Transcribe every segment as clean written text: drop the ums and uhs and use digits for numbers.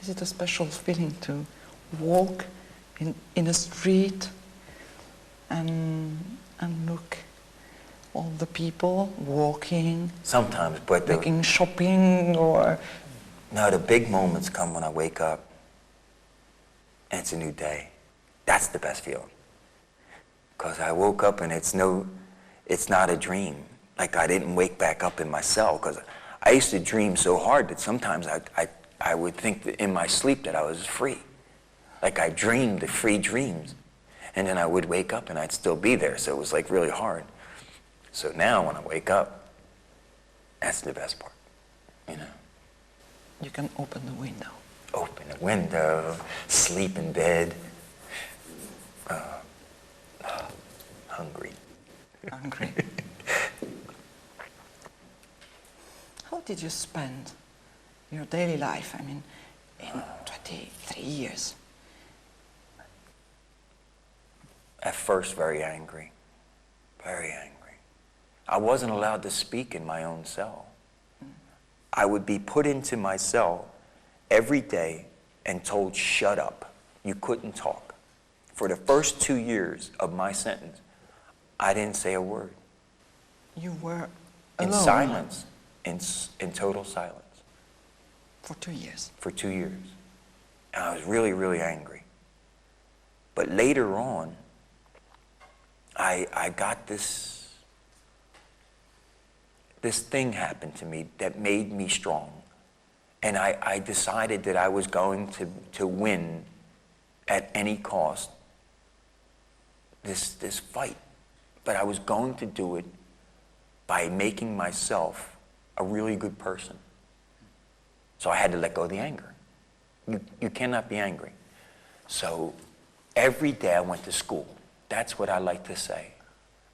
Is it a special feeling to walk in a street and look all the people walking? Sometimes, but making shopping or... No, the big moments come when I wake up and it's a new day. That's the best feeling. Because I woke up and it's not a dream. Like I didn't wake back up in my cell, because I used to dream so hard that sometimes I would think that in my sleep that I was free. Like I dreamed the free dreams. And then I would wake up and I'd still be there, so it was like really hard. So now when I wake up, that's the best part, you know. You can open the window. Open the window, sleep in bed. Hungry. Hungry. How did you spend your daily life, I mean, in 23 years? At first, very angry. Very angry. I wasn't allowed to speak in my own cell. I would be put into my cell every day and told, shut up. You couldn't talk. For the first 2 years of my sentence, I didn't say a word. You were alone? In silence, in total silence. For 2 years? For 2 years. And I was really, really angry. But later on, I got this thing happened to me that made me strong. And I decided that I was going to win at any cost this fight. But I was going to do it by making myself a really good person. So I had to let go of the anger. You cannot be angry. So every day I went to school. That's what I like to say.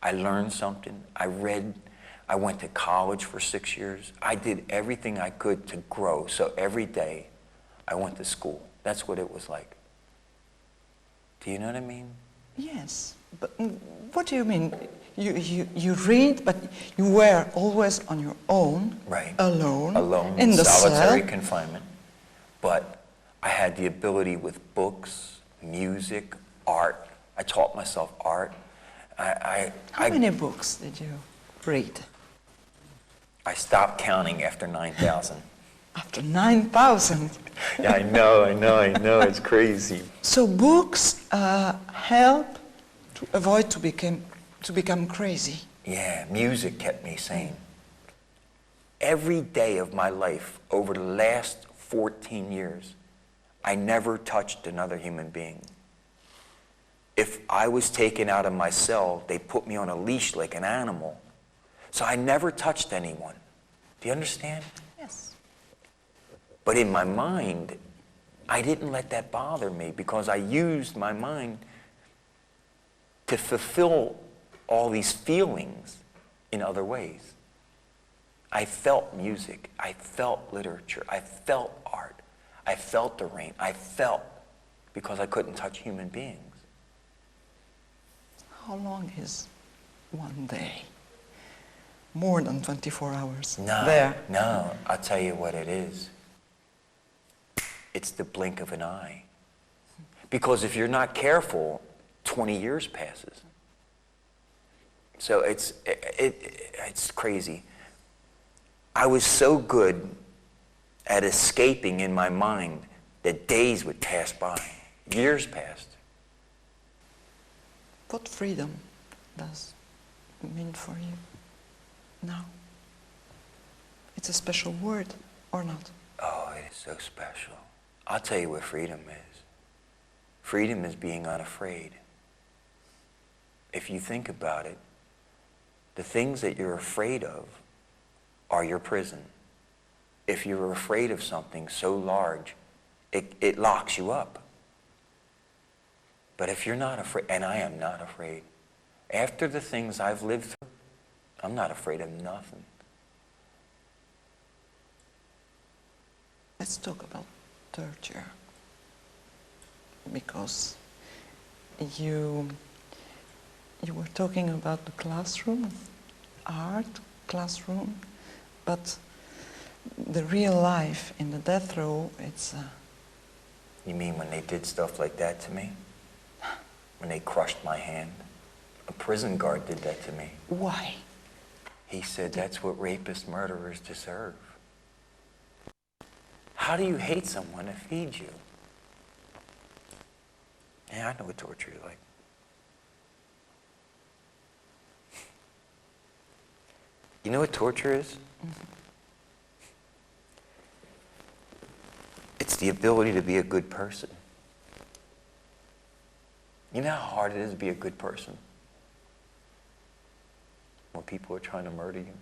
I learned something. I read. I went to college for 6 years. I did everything I could to grow. So every day I went to school. That's what it was like. Do you know what I mean? Yes. But what do you mean? You read, but you were always on your own, right? Alone, in the solitary confinement. But I had the ability with books, music, art. I taught myself art. How many books did you read? I stopped counting after 9,000. After 9,000? Yeah, I know, it's crazy. So books help to avoid to become crazy. Yeah, music kept me sane. Every day of my life, over the last 14 years, I never touched another human being. If I was taken out of my cell, they put me on a leash like an animal. So I never touched anyone. Do you understand? Yes. But in my mind, I didn't let that bother me because I used my mind to fulfill all these feelings in other ways. I felt music, I felt literature, I felt art, I felt the rain, I felt because I couldn't touch human beings. How long is one day? More than 24 hours? No, I'll tell you what it is. It's the blink of an eye. Because if you're not careful, 20 years passes. So it's crazy. I was so good at escaping in my mind that days would pass by. Years passed. What freedom does it mean for you now? It's a special word, or not? Oh, it is so special. I'll tell you what freedom is. Freedom is being unafraid. If you think about it, the things that you're afraid of are your prison. If you're afraid of something so large, it locks you up. But if you're not afraid, and I am not afraid, after the things I've lived through, I'm not afraid of nothing. Let's talk about torture. Because you were talking about the classroom, art classroom, but the real life in the death row, it's You mean when they did stuff like that to me? When they crushed my hand? A prison guard did that to me. Why? He said that's what rapist murderers deserve. How do you hate someone that feeds you? Yeah, I know what torture is like. You know what torture is? Mm-hmm. It's the ability to be a good person. You know how hard it is to be a good person? When people are trying to murder you?